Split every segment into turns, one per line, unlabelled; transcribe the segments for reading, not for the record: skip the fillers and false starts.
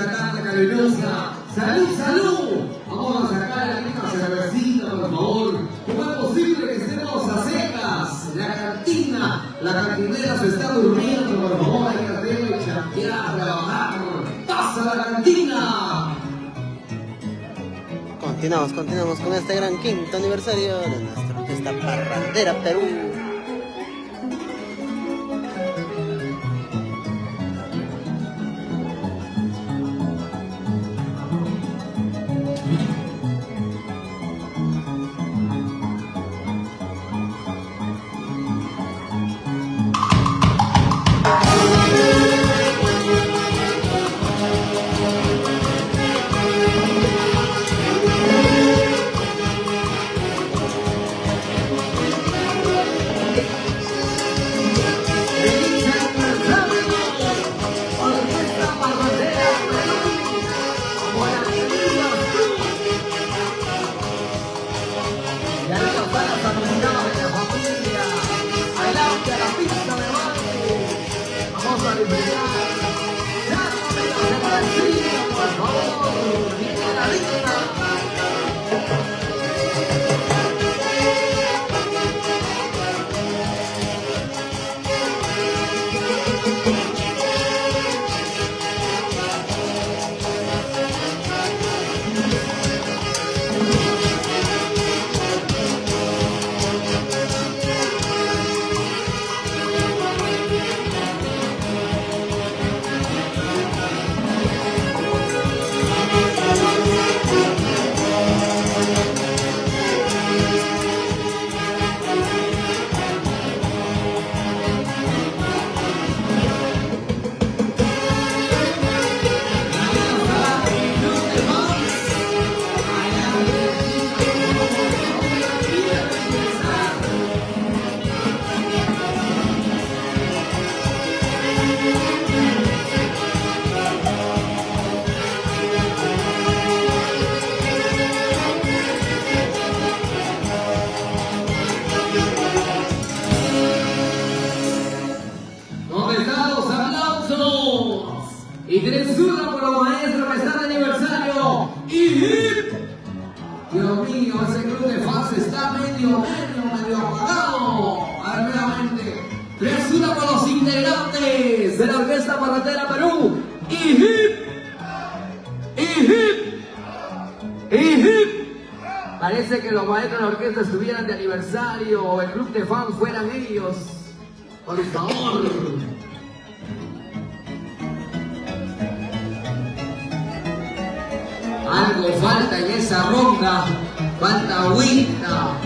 esta tarde calurosa. ¡Salud, salud! Vamos a sacar la misma cervecita, por favor. ¿Cómo es posible que estemos a secas? La cantinera se está durmiendo, por favor. Hay que hacer chantear, trabajar. ¡Pasa la cantina!
Continuamos con este gran quinto aniversario de nuestra fiesta parrandera Perú.
Y tresura por los maestros que están de aniversario. Y Dios mío, ese club de fans está medio apagado. A ver, nuevamente. Tresura por los integrantes de la Orquesta Parrandera Perú. Y parece que los maestros de la orquesta estuvieran de aniversario o el club de fans fueran ellos. Por favor. Algo falta en esa ronda, falta agüita.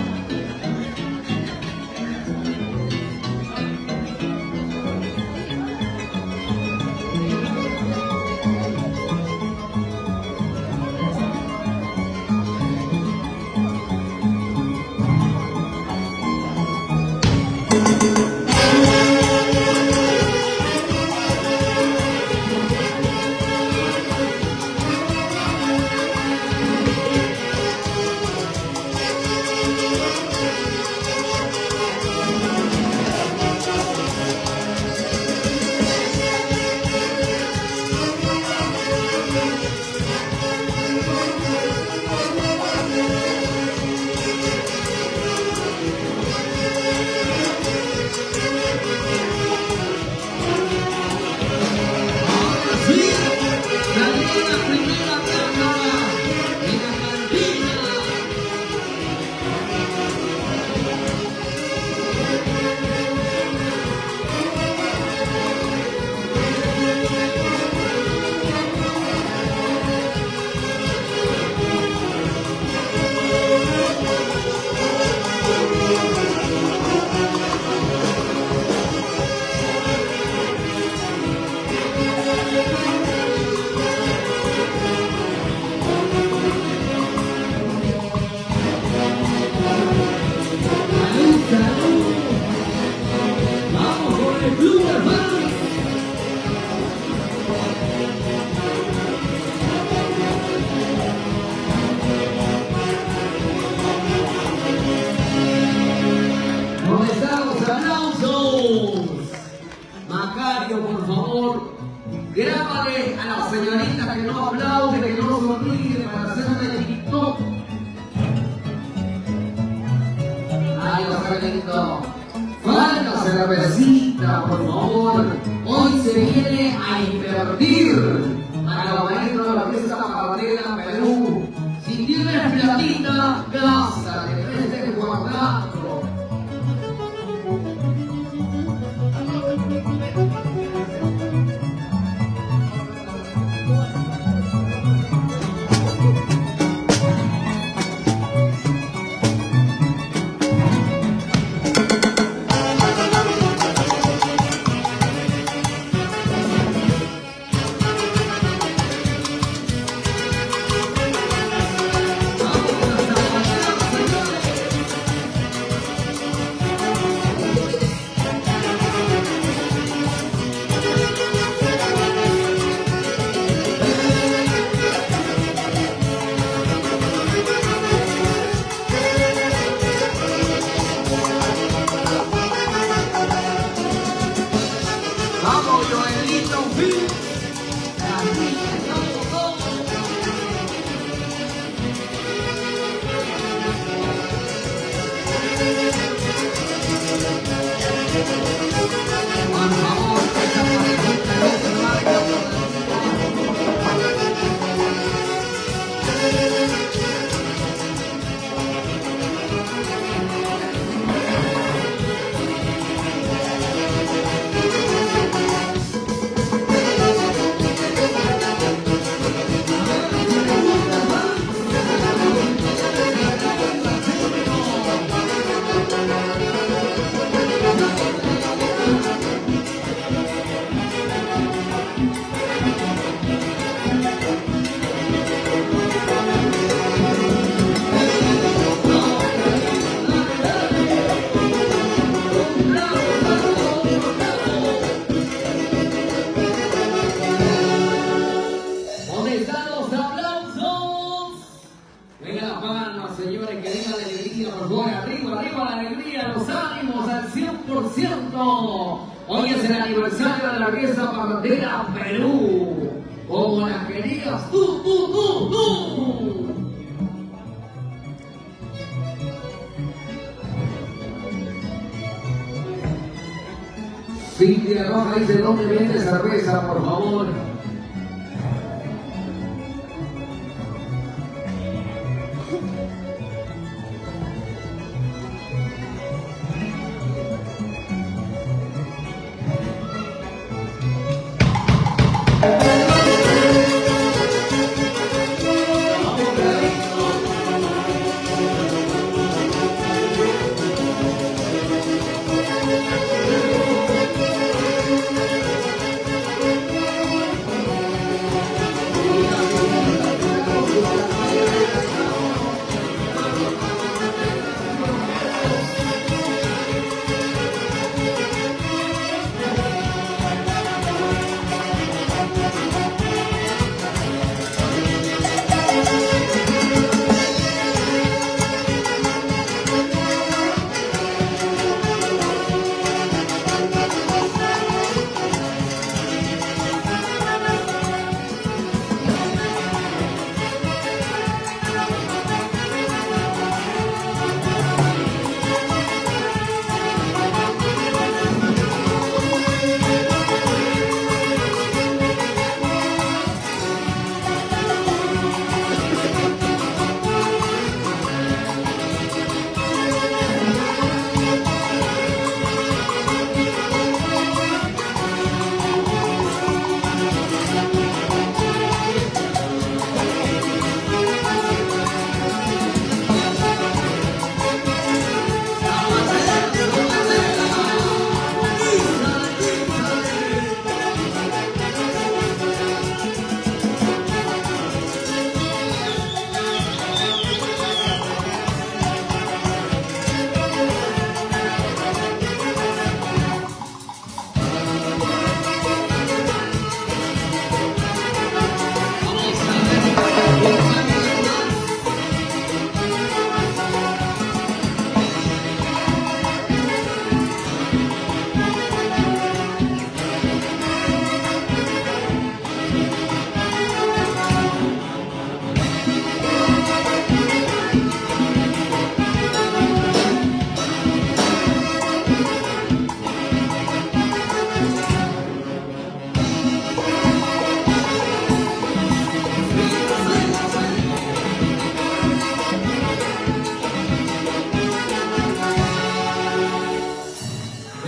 Macario, por favor. Grábale a la señorita que no aplaude, que no sonríe para hacerle TikTok. Ay, lindo. Falta cervecita, por favor. Hoy se viene a invertir para los maestros de la Orquesta Parrandera Perú. Si tienes platita, gástate, vete guardando. Vamos, Joelito, fin. Así estamos todos. Por favor, esta parejita no se marca. ¿Dónde están los aplausos? Venga las palmas, señores, que venga la alegría, por favor, arriba, arriba la alegría, los ánimos al 100%. Hoy es el aniversario de la Orquesta Parrandera Perú. Como la querías tú. Cintia Roja dice, ¿dónde vende cerveza, por favor?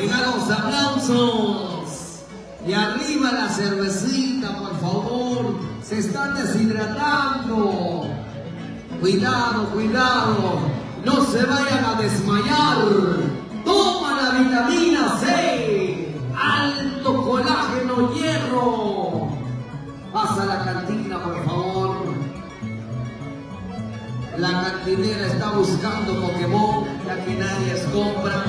Venga los aplausos. Y arriba la cervecita, por favor. Se están deshidratando. Cuidado, cuidado. No se vayan a desmayar. Toma la vitamina C. Alto colágeno, hierro. Pasa a la cantina, por favor. La cantinera está buscando Pokémon, ya que nadie es compra.